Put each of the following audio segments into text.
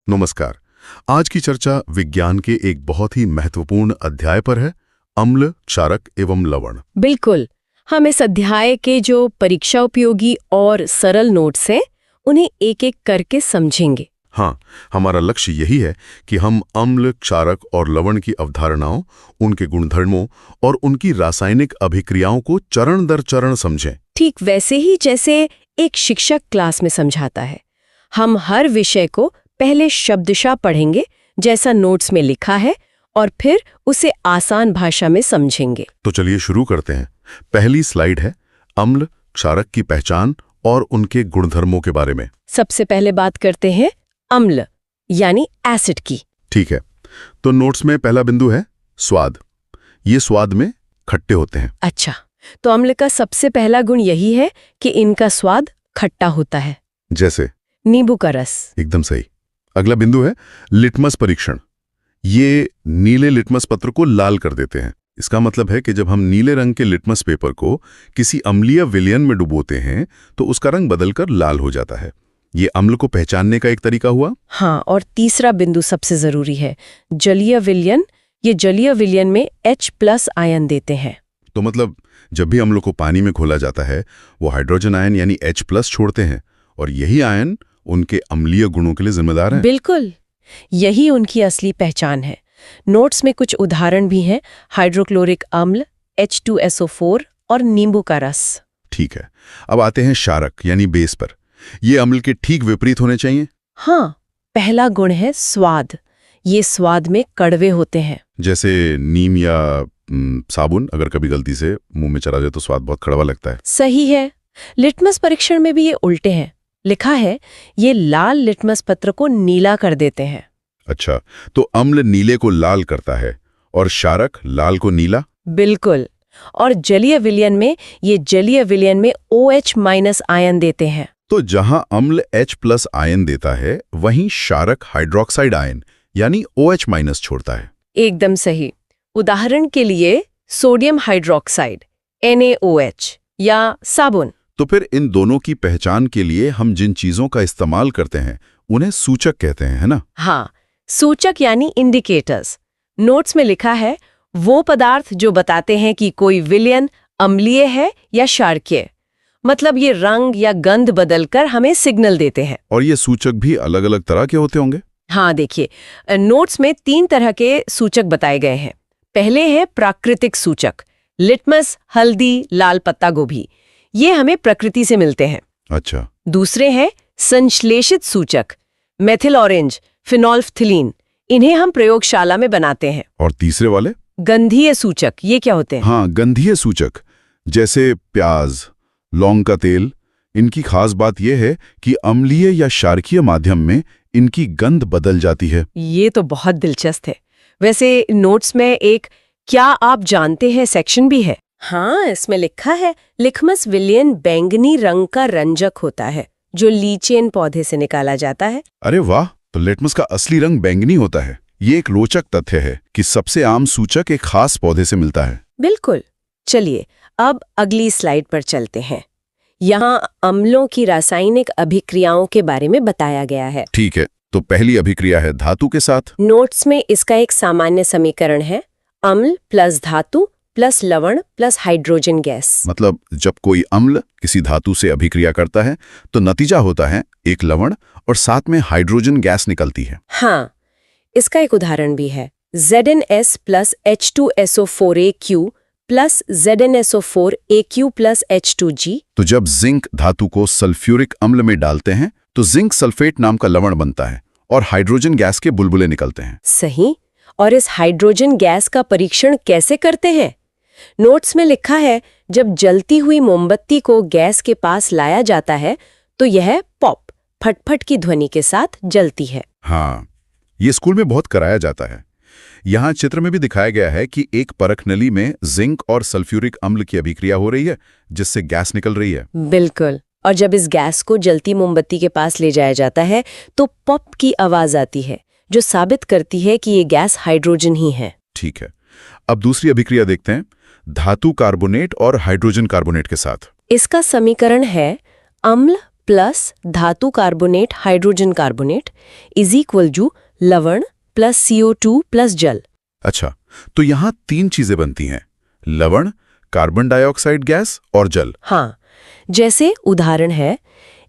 नमस्कार। आज की चर्चा विज्ञान के एक बहुत ही महत्वपूर्ण अध्याय पर है, अम्ल, क्षारक एवं लवण। बिल्कुल। हम इस अध्याय के जो परीक्षा उपयोगी और सरल नोट्स हैं, उन्हें एक एक करके समझेंगे। हाँ, हमारा लक्ष्य यही है कि हम अम्ल, क्षारक और लवण की अवधारणाओं, उनके गुणधर्मों और उनकी रासायनिक अभिक्रियाओं को चरण दर चरण समझें। ठीक वैसे ही जैसे एक शिक्षक क्लास में समझाता है। हम हर विषय को पहले शब्दशः पढ़ेंगे, जैसा नोट्स में लिखा है, और फिर उसे आसान भाषा में समझेंगे। तो चलिए शुरू करते हैं। पहली स्लाइड है अम्ल, क्षारक की पहचान और उनके गुणधर्मों के बारे में। सबसे पहले बात करते हैं अम्ल यानी एसिड की। ठीक है, तो नोट्स में पहला बिंदु है स्वाद। ये स्वाद में खट्टे होते हैं। अच्छा, तो अम्ल का सबसे पहला गुण यही है कि इनका स्वाद खट्टा होता है, जैसे नींबू का रस। एकदम सही। अगला बिंदु है लिटमस परीक्षण। ये नीले लिटमस पत्र को लाल कर देते हैं। इसका मतलब है कि जब हम नीले रंग के लिटमस पेपर को किसी अम्लीय विलयन में डुबोते हैं तो उसका रंग बदलकर लाल हो जाता है। ये अम्ल को पहचानने का एक तरीका हुआ। हाँ, और तीसरा बिंदु सबसे जरूरी है, जलीय विलयन। ये जलीय विलयन में H+ आयन देते हैं। तो मतलब जब भी अम्ल को पानी में घोला जाता है, वो हाइड्रोजन आयन यानी H+ छोड़ते हैं, और यही आयन उनके अम्लीय गुणों के लिए जिम्मेदार हैं। बिल्कुल, यही उनकी असली पहचान है। नोट्स में कुछ उदाहरण भी हैं, हाइड्रोक्लोरिक अम्ल, H2SO4 और नींबू का रस। ठीक है, अब आते हैं क्षारक यानी बेस पर। ये अम्ल के ठीक विपरीत होने चाहिए। हाँ, पहला गुण है स्वाद। ये स्वाद में कड़वे होते हैं। जैसे नीम या साबुन अगर कभी गलती से मुंह में चला जाए तो स्वाद बहुत कड़वा लगता है। सही है। लिटमस परीक्षण में भी ये उल्टे हैं। लिखा है ये लाल लिटमस पत्र को नीला कर देते हैं। अच्छा, तो अम्ल नीले को लाल करता है और क्षारक लाल को नीला। बिल्कुल। और जलीय विलयन में ये जलीय विलयन में OH- आयन देते हैं। तो जहां अम्ल H+ आयन देता है, वहीं क्षारक हाइड्रोक्साइड आयन यानी OH- छोड़ता है। एकदम सही। उदाहरण के लिए सोडियम हाइड्रोक्साइड NaOH या साबुन। तो फिर इन दोनों की पहचान के लिए हम जिन चीजों का इस्तेमाल करते हैं उन्हें सूचक कहते हैं, है ना? हाँ, सूचक यानी इंडिकेटर्स। नोट्स में लिखा है वो पदार्थ जो बताते हैं कि कोई विलयन अम्लीय है या क्षारकीय। मतलब ये रंग या गंध बदलकर हमें सिग्नल देते हैं। और ये सूचक भी अलग अलग तरह के होते होंगे। हाँ, देखिए, नोट्स में 3 तरह के सूचक बताए गए हैं। पहले है प्राकृतिक सूचक, लिटमस, हल्दी, लाल पत्ता गोभी। ये हमें प्रकृति से मिलते हैं। अच्छा। दूसरे हैं संश्लेषित सूचक, मेथिल ऑरेंज, फिनोल्फ्थिलीन। इन्हें हम प्रयोगशाला में बनाते हैं। और तीसरे वाले गंधीय सूचक, ये क्या होते हैं? हाँ, गंधीय सूचक जैसे प्याज, लौंग का तेल। इनकी खास बात यह है कि अम्लीय या क्षारकीय माध्यम में इनकी गंध बदल जाती है। ये तो बहुत दिलचस्प है। वैसे नोट्स में एक क्या आप जानते हैं सेक्शन भी है। हाँ, इसमें लिखा है लिटमस विलयन बैंगनी रंग का रंजक होता है जो लीचेन पौधे से निकाला जाता है। अरे वाह, तो लिटमस का असली रंग बैंगनी होता है। ये एक रोचक तथ्य है कि सबसे आम सूचक एक खास पौधे से मिलता है। बिल्कुल। चलिए अब अगली स्लाइड पर चलते हैं। यहाँ अम्लों की रासायनिक अभिक्रियाओं के बारे में बताया गया है। ठीक है, तो पहली अभिक्रिया है धातु के साथ। नोट्स में इसका एक सामान्य समीकरण है, अम्ल प्लस धातु प्लस लवण प्लस हाइड्रोजन गैस। मतलब जब कोई अम्ल किसी धातु से अभिक्रिया करता है तो नतीजा होता है एक लवण और साथ में हाइड्रोजन गैस निकलती है। हाँ, इसका एक उदाहरण भी है, ZnS plus H2SO4AQ plus ZnSO4AQ plus H2G। तो जब जिंक धातु को सल्फ्यूरिक अम्ल में डालते हैं तो जिंक सल्फेट नाम का लवण बनता है और हाइड्रोजन गैस के बुलबुले निकलते हैं। सही। और इस हाइड्रोजन गैस का परीक्षण कैसे करते हैं? नोट्स में लिखा है जब जलती हुई मोमबत्ती को गैस के पास लाया जाता है तो यह पॉप, फटफट की ध्वनि के साथ जलती है। हाँ, ये स्कूल में बहुत कराया जाता है। यहाँ चित्र में भी दिखाया गया है कि एक परख नली में जिंक और सल्फ्यूरिक अम्ल की अभिक्रिया हो रही है जिससे गैस निकल रही है। बिल्कुल। और जब इस गैस को जलती मोमबत्ती के पास ले जाया जाता है तो पॉप की आवाज आती है जो साबित करती है कि ये गैस हाइड्रोजन ही है। ठीक है, अब दूसरी अभिक्रिया देखते हैं, धातु कार्बोनेट और हाइड्रोजन कार्बोनेट के साथ। इसका समीकरण है अम्ल प्लस धातु carbonate hydrogen carbonate is equal to लवण प्लस CO2 प्लस जल। अच्छा, तो यहाँ 3 चीजें बनती हैं, लवण, कार्बन डाइऑक्साइड गैस और जल। हाँ, जैसे उदाहरण है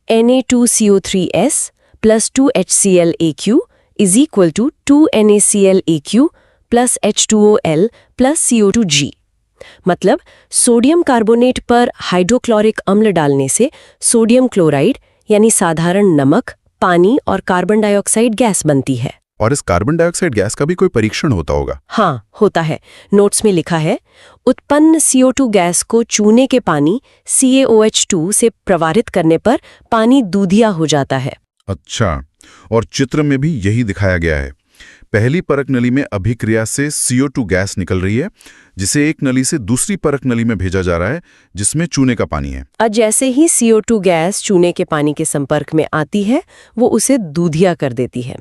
Na2CO3S plus 2HClAq is equal to 2NaClAq plus H2OL plus CO2G। मतलब सोडियम कार्बोनेट पर हाइड्रोक्लोरिक अम्ल डालने से सोडियम क्लोराइड यानी साधारण नमक, पानी और कार्बन डाइऑक्साइड गैस बनती है। और इस कार्बन डाइऑक्साइड गैस का भी कोई परीक्षण होता होगा? हाँ, होता है। नोट्स में लिखा है, उत्पन्न CO2 गैस को चूने के पानी CaOH2 से प्रवाहित करने पर पानी दूधिया हो जाता है। अच्छा, और चित्र में भी यही दिखाया गया है। पहली परख नली में अभिक्रिया से CO2 गैस निकल रही है, जिसे एक नली से दूसरी परख नली में भेजा जा रहा है, जिसमें चूने का पानी है। और जैसे ही CO2 गैस चूने के पानी के संपर्क में आती है, वो उसे दूधिया कर देती है।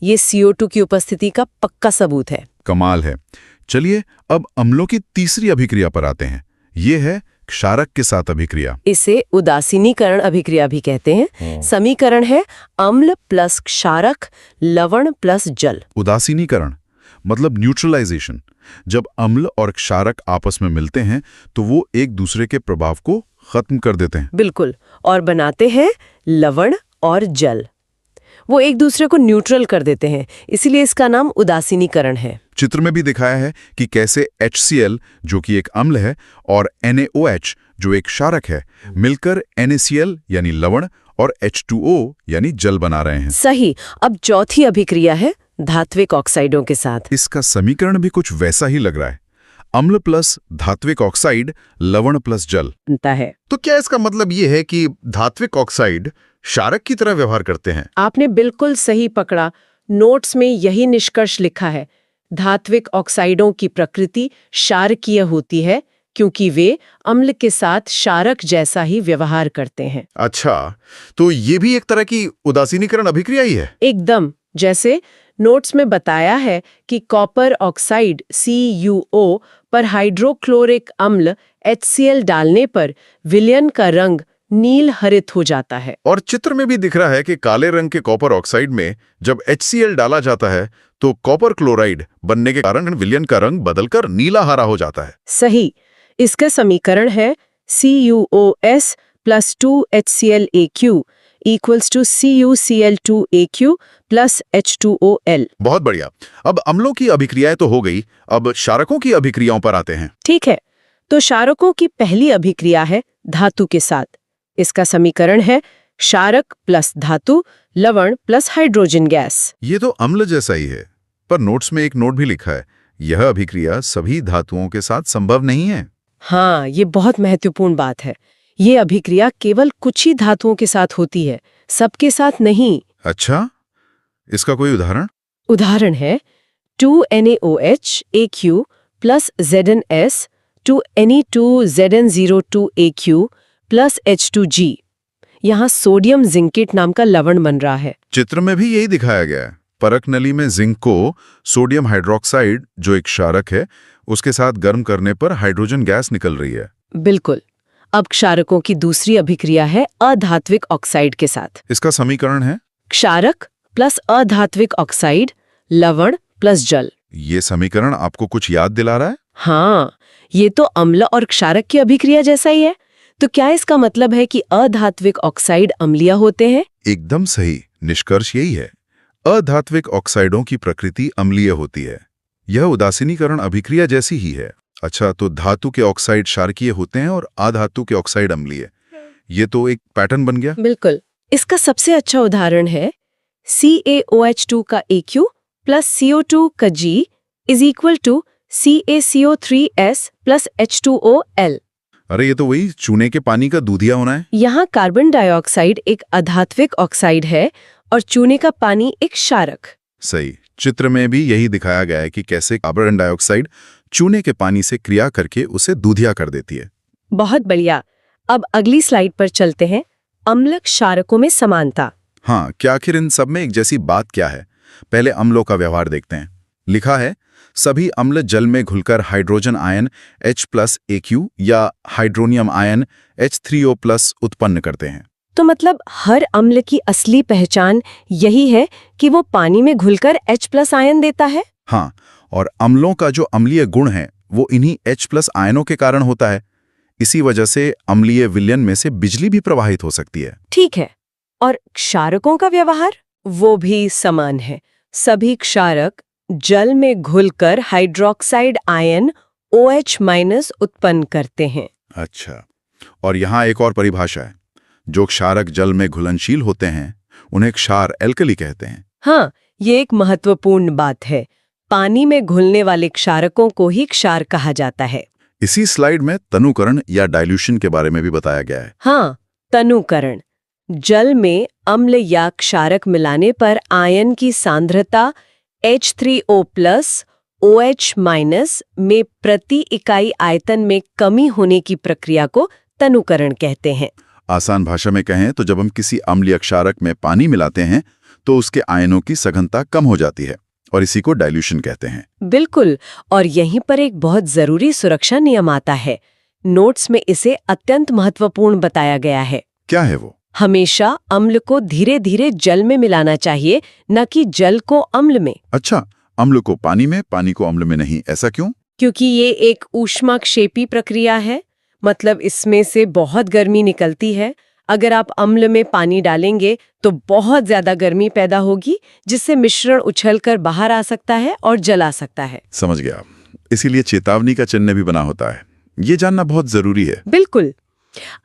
ये CO2 की उपस्थिति का पक्का सबूत है। कमाल है। चलिए अब अम्लों की तीसरी अभिक्रिया पर आते हैं। ये है क्षारक के साथ अभिक्रिया। इसे उदासीनीकरण अभिक्रिया भी कहते हैं। समीकरण है अम्ल प्लस क्षारक लवण प्लस जल। उदासीनीकरण मतलब न्यूट्रलाइजेशन। जब अम्ल और क्षारक आपस में मिलते हैं तो वो एक दूसरे के प्रभाव को खत्म कर देते हैं। बिल्कुल, और बनाते हैं लवण और जल। वो एक दूसरे को न्यूट्रल कर देते हैं, इसीलिए इसका नाम उदासीनीकरण है। चित्र में भी दिखाया है कि कैसे HCl जो कि एक अम्ल है और NaOH जो एक क्षारक है मिलकर NaCl यानी लवण और H2O यानी जल बना रहे हैं। सही। अब चौथी अभिक्रिया है धात्विक ऑक्साइडों के साथ। इसका समीकरण भी कुछ वैसा ही लग रहा है, अम्ल प्लस धात्विक ऑक्साइड लवण प्लस जल बनता है। तो क्या इसका मतलब ये है कि धात्विक ऑक्साइड क्षारक की तरह व्यवहार करते हैं? आपने बिल्कुल सही पकड़ा। नोट्स में यही निष्कर्ष लिखा है। धात्विक ऑक्साइडों की प्रकृति क्षारकीय होती है क्योंकि वे अम्ल के साथ क्षारक जैसा ही व्यवहार करते हैं। अच्छा, तो ये भी एक तरह की उदासीनीकरण अभिक्रिया ही है? एकदम। जैसे नोट्स में बताया है कि कॉपर ऑक्साइड CuO पर हाइड्रोक्लोरिक अम्ल HCl डालने पर विलयन का रंग नील हरित हो जाता है। और चित्र में भी दिख रहा है कि काले रंग के कॉपर ऑक्साइड में जब HCl डाला जाता है तो कॉपर क्लोराइड बनने के कारण विलयन का रंग बदलकर नीला हरा हो जाता है। सही। इसका समीकरण है CuOS plus 2HClAq equals to CuCl2Aq plus H2OL। बहुत बढ़िया। अब अम्लों की अभिक्रियाएं तो हो गई, अब क्षारकों की अभिक्रियाओं पर आते हैं। ठीक है, तो क्षारकों की पहली अभिक्रिया है धातु के साथ। इसका समीकरण है क्षारक प्लस धातु लवण प्लस हाइड्रोजन गैस। ये तो अम्ल जैसा ही है, पर नोट्स में एक नोट भी लिखा है, यह अभिक्रिया सभी धातुओं के साथ संभव नहीं है। हाँ, ये बहुत महत्वपूर्ण बात है। ये अभिक्रिया केवल कुछ ही धातुओं के साथ होती है, सबके साथ नहीं। अच्छा, इसका कोई उदाहरण? उदाहरण है 2NaOH plus ZnS 2Ne2Zn02Aq plus H2G। यहाँ सोडियम जिंकेट नाम का लवण बन रहा है। चित्र में भी यही दिखाया गया है। परख नली में जिंक को सोडियम हाइड्रोक्साइड जो एक क्षारक है उसके साथ गर्म करने पर हाइड्रोजन गैस निकल रही है। बिल्कुल। अब क्षारकों की दूसरी अभिक्रिया है अधात्विक ऑक्साइड के साथ। इसका समीकरण है क्षारक प्लस अधात्विक ऑक्साइड लवण प्लस जल। ये समीकरण आपको कुछ याद दिला रहा है? हाँ, ये तो अम्ल और क्षारक की अभिक्रिया जैसा ही है। तो क्या इसका मतलब है कि अधात्विक ऑक्साइड अम्लीय होते हैं? एकदम सही। निष्कर्ष यही है, अधात्विक ऑक्साइडों की प्रकृति अम्लीय होती है। यह उदासीनीकरण अभिक्रिया जैसी ही है। अच्छा, तो धातु के ऑक्साइड क्षारकीय होते हैं और अधातु के ऑक्साइड अम्लीय। ये तो एक पैटर्न बन गया। बिल्कुल। इसका सबसे अच्छा उदाहरण है CaOH2 का Aq प्लस CO2 का G is equal to CaCO3S plus H2OL। अरे, ये तो वही चूने के पानी का दूधिया होना है। यहाँ कार्बन डाइऑक्साइड एक अधात्विक ऑक्साइड है और चूने का पानी एक क्षारक। सही। चित्र में भी यही दिखाया गया है कि कैसे कार्बन डाइऑक्साइड चूने के पानी से क्रिया करके उसे दूधिया कर देती है। बहुत बढ़िया। अब अगली स्लाइड पर चलते हैं। अम्ल क्षारकों में समानता। हाँ, क्या आखिर इन सब में एक जैसी बात क्या है? पहले अम्लों का व्यवहार देखते हैं। लिखा है, सभी अम्ल जल में घुलकर हाइड्रोजन आयन H+Aq या हाइड्रोनियम आयन H3O+ उत्पन्न करते हैं। तो मतलब हर अम्ल की असली पहचान यही है कि वो पानी में घुलकर H+ आयन देता है? हाँ, और अम्लों का जो अम्लीय गुण है वो इन्हीं H+ आयनों के कारण होता है। इसी वजह से अम्लीय विलयन में से बिजली भी प्रवाहित हो सकती है। ठीक है। और क्षारकों का व्यवहार? वो भी समान है। सभी क्षारक जल में घुलकर हाइड्रोक्साइड आयन OH- उत्पन्न करते हैं। अच्छा, और यहाँ एक और परिभाषा है। जो क्षारक जल में घुलनशील होते हैं उन्हें क्षार एल्कली कहते हैं। हाँ, ये एक महत्वपूर्ण बात है। पानी में घुलने वाले क्षारकों को ही क्षार कहा जाता है। इसी स्लाइड में तनुकरण या डाइल्यूशन के बारे में भी बताया गया है। हाँ, तनुकरण। जल में अम्ल या क्षारक मिलाने पर आयन की सांद्रता H3O+ OH- में प्रति इकाई आयतन में कमी होने की प्रक्रिया को तनुकरण कहते हैं। आसान भाषा में कहें तो जब हम किसी अम्लीय क्षारक में पानी मिलाते हैं तो उसके आयनों की सघनता कम हो जाती है और इसी को डाइल्यूशन कहते हैं। बिल्कुल, और यहीं पर एक बहुत जरूरी सुरक्षा नियम आता है। नोट्स में इसे अत्यंत महत्वपूर्ण बताया गया है। क्या है वो? हमेशा अम्ल को धीरे धीरे जल में मिलाना चाहिए, न कि जल को अम्ल में। अच्छा, अम्ल को पानी में, पानी को अम्ल में नहीं, ऐसा क्यों? क्योंकि ये एक ऊष्माक्षेपी प्रक्रिया है, मतलब इसमें से बहुत गर्मी निकलती है। अगर आप अम्ल में पानी डालेंगे तो बहुत ज्यादा गर्मी पैदा होगी, जिससे मिश्रण उछलकर बाहर आ सकता है और जला सकता है। समझ गया। इसीलिए चेतावनी का चिन्ह भी बना होता है। ये जानना बहुत जरूरी है। बिल्कुल।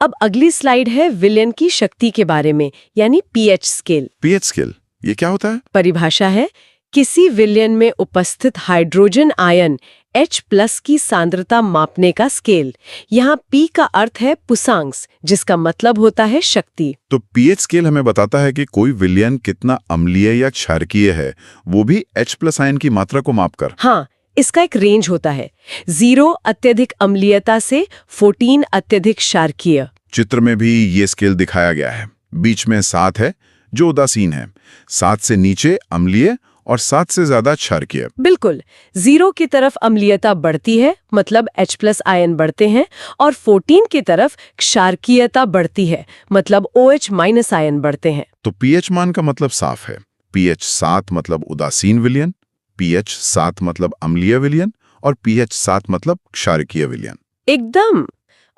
अब अगली स्लाइड है विलयन की शक्ति के बारे में, यानी पीएच स्केल। पीएच स्केल, ये क्या होता है? परिभाषा है किसी विलयन में उपस्थित हाइड्रोजन आयन H+ की सांद्रता मापने का स्केल। यहाँ P का अर्थ है पुसांग्स, जिसका मतलब होता है शक्ति। तो पीएच स्केल हमें बताता है कि कोई विलयन कितना अम्लीय या क्षारकीय है, वो भी H+ आयन की मात्रा को मापकर। हाँ, इसका एक रेंज होता है, 0 अत्यधिक अम्लीयता से 14 अत्यधिक क्षारकीय। चित्र में भी ये स्केल दिखाया गया है। बीच में 7 है जो उदासीन है, 7 से नीचे अम्लीय और 7 से ज्यादा क्षारकीय। बिल्कुल, 0 की तरफ अम्लीयता बढ़ती है, मतलब H+ आयन बढ़ते हैं, और 14 की तरफ क्षारकीयता बढ़ती है, मतलब OH- आयन बढ़ते हैं। तो पीएच मान का मतलब साफ है। पीएच 7 मतलब उदासीन विलयन, पीएच 7 मतलब अम्लीय विलयन और पीएच 7 मतलब क्षारकीय विलयन। एकदम।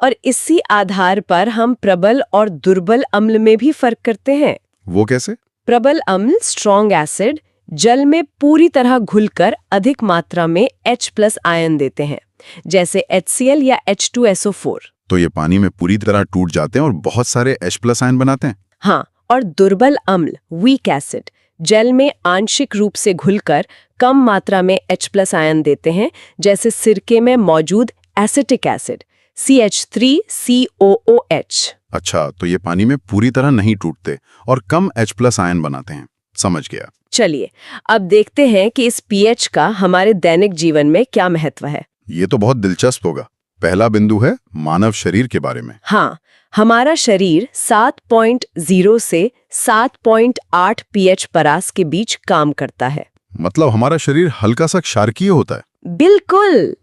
और इसी आधार पर हम प्रबल और दुर्बल अम्ल में भी फर्क करते हैं। वो कैसे? प्रबल अम्ल स्ट्रॉन्ग एसिड जल में पूरी तरह घुलकर अधिक मात्रा में H+ आयन देते हैं, जैसे HCl या H2SO4। तो ये पानी में पूरी तरह टूट जाते हैं और बहुत सारे H+ आयन बनाते हैं। हाँ, और दुर्बल अम्ल वीक एसिड जल में आंशिक रूप से घुलकर कम मात्रा में H+ आयन देते हैं, जैसे सिरके में मौजूद एसिटिक एसिड CH3COOH। अच्छा, तो ये पानी में पूरी तरह नहीं टूटते और कम H+ आयन बनाते हैं। समझ गया। चलिए, अब देखते हैं कि इस पीएच का हमारे दैनिक जीवन में क्या महत्व है। ये तो बहुत दिलचस्प होगा। पहला बिंदु है मानव शरीर के बारे में। हाँ, हमारा शरीर 7.0 से 7.8 पीएच परास के बीच काम करता है। मतलब हमारा शरीर हल्का सा क्षारकीय होता है। बिल्कुल।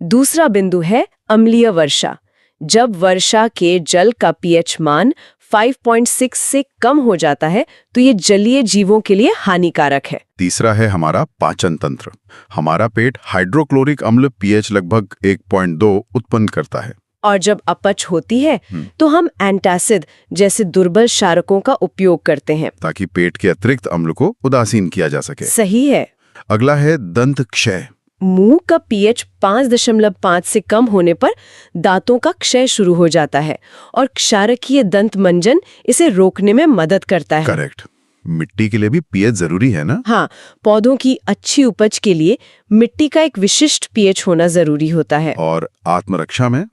दूसरा बिंदु है अम्लीय वर्षा। जब वर्षा के जल का पीएच मान 5.6 से कम हो जाता है तो ये जलीय जीवों के लिए हानिकारक है। तीसरा है हमारा पाचन तंत्र। हमारा पेट हाइड्रोक्लोरिक अम्ल पीएच लगभग 1.2 उत्पन्न करता है। और जब अपच होती है तो हम एंटासिड जैसे दुर्बल क्षारकों का उपयोग करते हैं, ताकि पेट के अतिरिक्त अम्ल को उदासीन किया जा सके। सही है। अगला है दंत क्षय। मुंह का पीएच 5.5 से कम होने पर दांतों का क्षय शुरू हो जाता है और क्षारकीय दंत मंजन इसे रोकने में मदद करता है। करेक्ट। मिट्टी के लिए भी पीएच जरूरी है ना? हाँ, पौधों की अच्छी उपज के लिए मिट्टी का एक विशिष्ट पीएच होना जरूरी होता है। और आत्मरक्षा में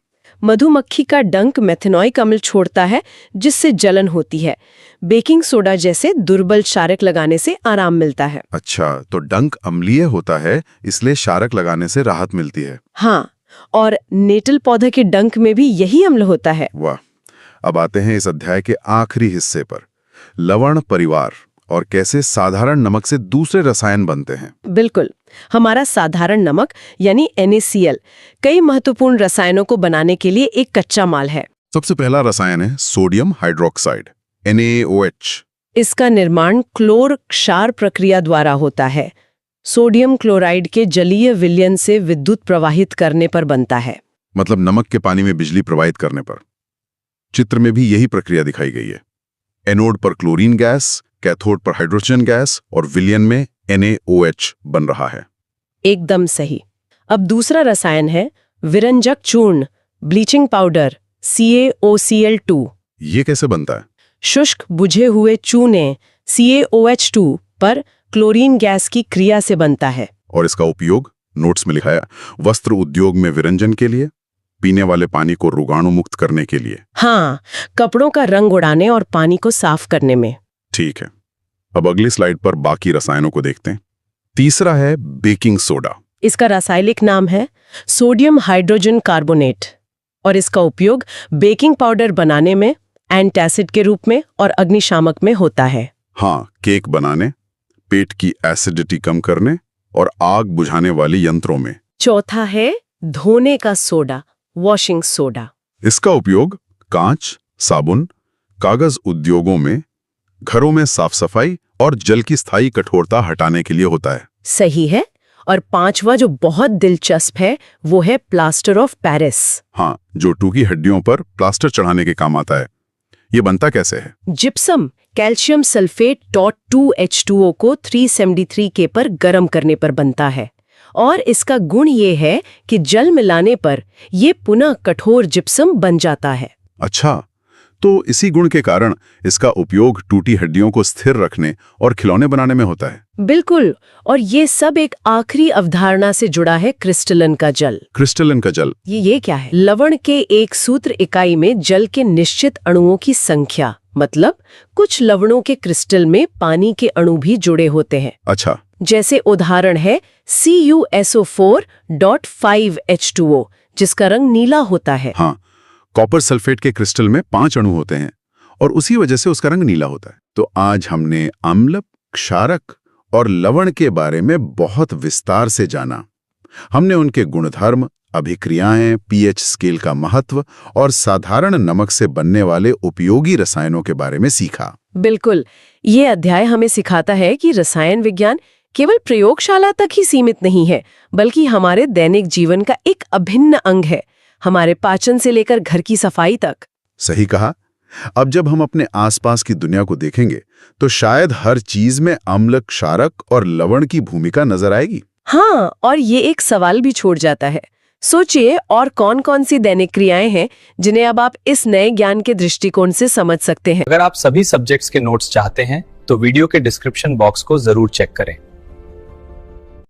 मधुमक्खी का डंक मेथनॉइक अम्ल छोड़ता है, जिससे जलन होती है। बेकिंग सोडा जैसे दुर्बल क्षारक लगाने से आराम मिलता है। अच्छा, तो डंक अम्लीय होता है, इसलिए क्षारक लगाने से राहत मिलती है। हाँ, और नेटल पौधे के डंक में भी यही अम्ल होता है। वाह। अब आते हैं इस अध्याय के आखिरी हिस्से पर, लवण परिवार और कैसे साधारण नमक से दूसरे रसायन बनते हैं। बिल्कुल, हमारा साधारण नमक यानी NaCl कई महत्वपूर्ण रसायनों को बनाने के लिए एक कच्चा माल है। सबसे पहला रसायन है सोडियम हाइड्रोक्साइड। NaOH। इसका निर्माण क्लोर क्षार प्रक्रिया द्वारा होता है। सोडियम क्लोराइड के जलीय विलयन से विद्युत प्रवाहित करने पर बनता है। मतलब नमक के पानी में बिजली प्रवाहित करने पर। चित्र में भी यही प्रक्रिया दिखाई गई है। एनोड पर क्लोरीन गैस, कैथोड पर हाइड्रोजन गैस और विलयन में NaOH बन रहा है। एकदम सही। अब दूसरा रसायन है विरंजक चूर्ण, ब्लीचिंग पाउडर, CaOCl2। ये कैसे बनता है? शुष्क बुझे हुए चूने CaOH2 पर क्लोरीन गैस की क्रिया से बनता है। और इसका उपयोग नोट्स में लिखा है वस्त्र उद्योग में विरंजन के लिए, पीने वाले पानी को रोगाणु मुक्त करने के लिए। हाँ, कपड़ों का रंग उड़ाने और पानी को साफ करने में। ठीक है, अब अगली स्लाइड पर बाकी रसायनों को देखते हैं। तीसरा है बेकिंग सोडा। इसका रासायनिक नाम है सोडियम हाइड्रोजन कार्बोनेट और इसका उपयोग बेकिंग पाउडर बनाने में, एंटासिड के रूप में और अग्निशामक में होता है। हाँ, केक बनाने, पेट की एसिडिटी कम करने और आग बुझाने वाले यंत्रों में। चौथा है धोने का सोडा, वॉशिंग सोडा। इसका उपयोग कांच, साबुन, कागज उद्योगों में, घरों में साफ सफाई और जल की स्थायी कठोरता हटाने के लिए होता है। सही है। और पांचवा जो बहुत दिलचस्प है वो है प्लास्टर ऑफ पेरिस। हाँ, जो टूकी हड्डियों पर प्लास्टर चढ़ाने के काम आता है। ये बनता कैसे है? जिप्सम कैल्शियम सल्फेट .2H2O को 373 K पर गर्म करने पर बनता है और इसका गुण ये है कि जल मिलाने पर ये पुनः कठोर जिप्सम बन जाता है। अच्छा, तो इसी गुण के कारण इसका उपयोग टूटी हड्डियों को स्थिर रखने और खिलौने बनाने में होता है। बिल्कुल, और ये सब एक आखिरी अवधारणा से जुड़ा है, क्रिस्टलन का जल। क्रिस्टलन का जल ये क्या है? लवण के एक सूत्र इकाई में जल के निश्चित अणुओं की संख्या, मतलब कुछ लवणों के क्रिस्टल में पानी के अणु भी जुड़े होते हैं। अच्छा, जैसे उदाहरण है CuSO4.5H2O जिसका रंग नीला होता है। हाँ, कॉपर सल्फेट के क्रिस्टल में 5 अणु होते हैं और उसी वजह से उसका रंग नीला होता है। तो आज हमने अम्ल, क्षारक और लवण के बारे में बहुत विस्तार से जाना। हमने उनके गुणधर्म, अभिक्रियाएं, pH स्केल का महत्व और साधारण नमक से बनने वाले उपयोगी रसायनों के बारे में सीखा। बिल्कुल, ये अध्याय हमें सिखाता है कि रसायन विज्ञान केवल प्रयोगशाला तक ही सीमित नहीं है, बल्कि हमारे दैनिक जीवन का एक अभिन्न अंग है, हमारे पाचन से लेकर घर की सफाई तक। सही कहा। अब जब हम अपने आसपास की दुनिया को देखेंगे तो शायद हर चीज में अम्ल, क्षारक और लवण की भूमिका नजर आएगी। हाँ, और ये एक सवाल भी छोड़ जाता है। सोचिए और कौन कौन सी दैनिक क्रियाएं हैं जिन्हें अब आप इस नए ज्ञान के दृष्टिकोण से समझ सकते हैं। अगर आप सभी सब्जेक्ट्स के नोट्स चाहते हैं तो वीडियो के डिस्क्रिप्शन बॉक्स को जरूर चेक करें।